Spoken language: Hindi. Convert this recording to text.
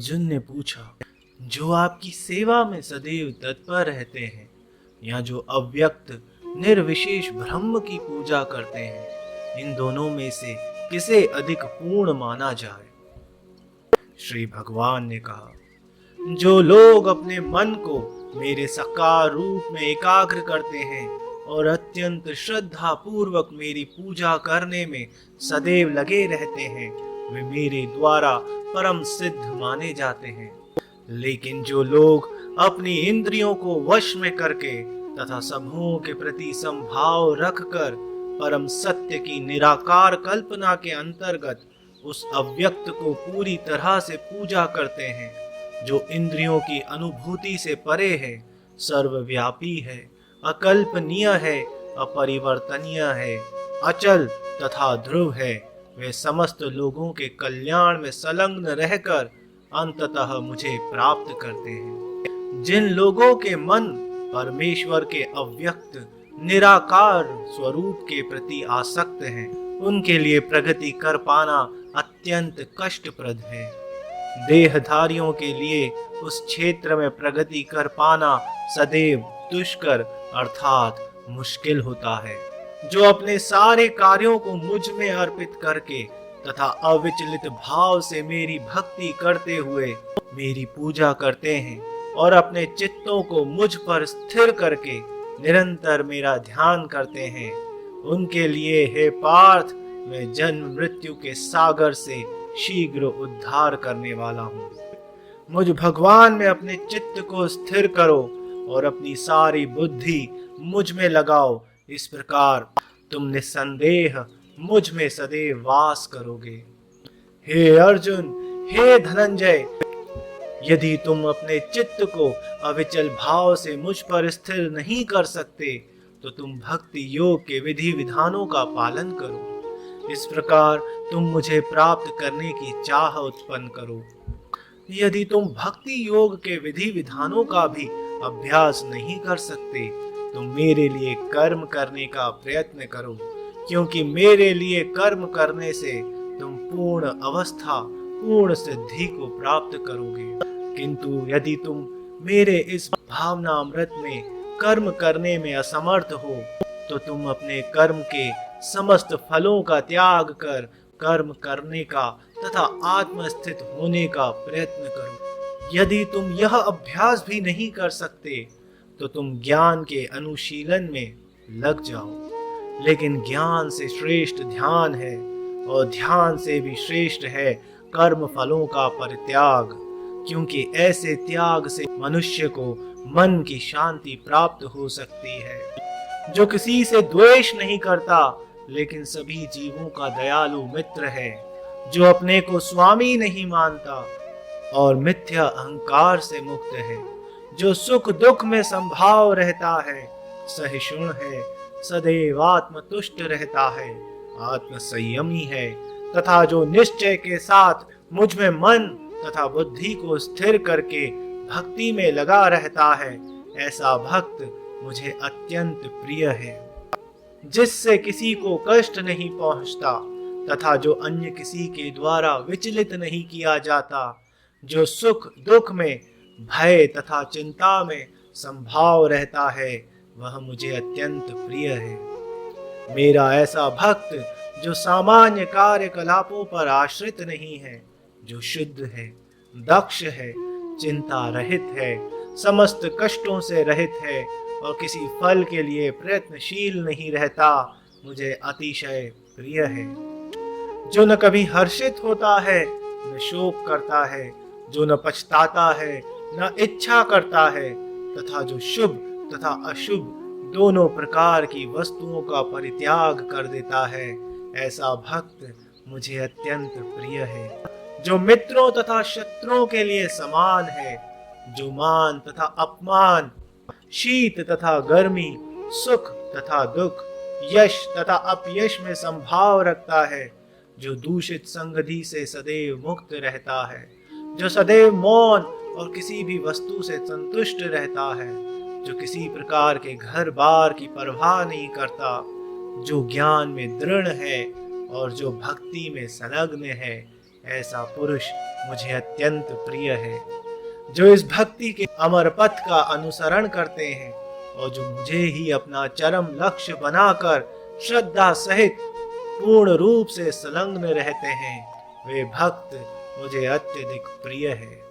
अर्जुन ने पूछा, जो आपकी सेवा में सदैव तत्पर रहते हैं या जो अव्यक्त निर्विशेष ब्रह्म की पूजा करते हैं, इन दोनों में से किसे अधिक पूर्ण माना जाए? श्री भगवान ने कहा, जो लोग अपने मन को मेरे साकार रूप में एकाग्र करते हैं और अत्यंत श्रद्धा पूर्वक मेरी पूजा करने में सदैव लगे रहते हैं, वे मेरे द्वारा परम सिद्ध माने जाते हैं। लेकिन जो लोग अपनी इंद्रियों को वश में करके तथा सबों के प्रति संभाव रखकर परम सत्य की निराकार कल्पना के अंतर्गत उस अव्यक्त को पूरी तरह से पूजा करते हैं, जो इंद्रियों की अनुभूति से परे है, सर्वव्यापी है, अकल्पनीय है, अपरिवर्तनीय है, अचल तथा ध्रुव है, वे समस्त लोगों के कल्याण में संलग्न रहकर अंततः मुझे प्राप्त करते हैं। जिन लोगों के मन परमेश्वर के अव्यक्त निराकार स्वरूप के प्रति आसक्त हैं, उनके लिए प्रगति कर पाना अत्यंत कष्टप्रद है। देहधारियों के लिए उस क्षेत्र में प्रगति कर पाना सदैव दुष्कर अर्थात मुश्किल होता है। जो अपने सारे कार्यों को मुझ में अर्पित करके तथा अविचलित भाव से मेरी भक्ति करते हुए मेरी पूजा करते हैं और अपने चित्तों को मुझ पर स्थिर करके निरंतर मेरा ध्यान करते हैं, उनके लिए हे पार्थ, मैं जन्म मृत्यु के सागर से शीघ्र उद्धार करने वाला हूँ। मुझ भगवान में अपने चित्त को स्थिर करो और अपनी सारी बुद्धि मुझ में लगाओ। इस प्रकार तुम निस्संदेह मुझ में सदैव वास करोगे। हे अर्जुन, हे धनंजय, यदि तुम अपने चित्त को अविचल भाव से मुझ पर स्थिर नहीं कर सकते, तो तुम भक्ति योग के विधि विधानों का पालन करो। इस प्रकार तुम मुझे प्राप्त करने की चाह उत्पन्न करो। यदि तुम भक्ति योग के विधि विधानों का भी अभ्यास नहीं कर सकते, तो मेरे लिए कर्म करने का प्रयत्न करो, क्योंकि मेरे लिए कर्म करने से तुम पूर्ण अवस्था, पूर्ण सिद्धि को प्राप्त करोगे। किंतु यदि तुम मेरे इस भावनामृत में कर्म करने में असमर्थ हो, तो तुम अपने कर्म के समस्त फलों का त्याग कर कर्म करने का तथा आत्मस्थित होने का प्रयत्न करो। यदि तुम यह अभ्यास भी नहीं कर सकते, तो तुम ज्ञान के अनुशीलन में लग जाओ। लेकिन ज्ञान से श्रेष्ठ ध्यान है और ध्यान से भी श्रेष्ठ है कर्म फलों का परित्याग, क्योंकि ऐसे त्याग से मनुष्य को मन की शांति प्राप्त हो सकती है। जो किसी से द्वेष नहीं करता, लेकिन सभी जीवों का दयालु मित्र है, जो अपने को स्वामी नहीं मानता और मिथ्या अहंकार से मुक्त है, जो सुख दुख में संभाव रहता है, सहिष्णु है, सदैव आत्मतुष्ट रहता है, आत्म संयमी है, तथा जो निश्चय के साथ मुझ में मन तथा बुद्धि को स्थिर करके भक्ति में लगा रहता है, ऐसा भक्त मुझे अत्यंत प्रिय है। जिससे किसी को कष्ट नहीं पहुंचता तथा जो अन्य किसी के द्वारा विचलित नहीं किया जाता, जो सुख दुख में, भय तथा चिंता में संभाव रहता है, वह मुझे अत्यंत प्रिय है। मेरा ऐसा भक्त जो सामान्य कार्यकलापों पर आश्रित नहीं है, जो शुद्ध है, दक्ष है, चिंता रहित है, समस्त कष्टों से रहित है और किसी फल के लिए प्रयत्नशील नहीं रहता, मुझे अतिशय प्रिय है। जो न कभी हर्षित होता है, न शोक करता है, जो न पछताता है, न इच्छा करता है, तथा जो शुभ तथा अशुभ दोनों प्रकार की वस्तुओं का परित्याग कर देता है, ऐसा भक्त मुझे अत्यंत प्रिय है। जो मित्रों तथा शत्रुओं के लिए समान है, जो मान तथा अपमान, शीत तथा गर्मी, सुख तथा दुख, यश तथा अपयश में संभाव रखता है, जो दूषित संगति से सदैव मुक्त रहता है, जो सदैव मौन और किसी भी वस्तु से संतुष्ट रहता है, जो किसी प्रकार के घर बार की परवाह नहीं करता, जो ज्ञान में दृढ़ है और जो भक्ति में संलग्न है, ऐसा पुरुष मुझे अत्यंत प्रिय है, जो इस भक्ति के अमर पथ का अनुसरण करते हैं और जो मुझे ही अपना चरम लक्ष्य बनाकर श्रद्धा सहित पूर्ण रूप से संलग्न रहते हैं। वे भक्त मुझे अत्यधिक प्रिय है।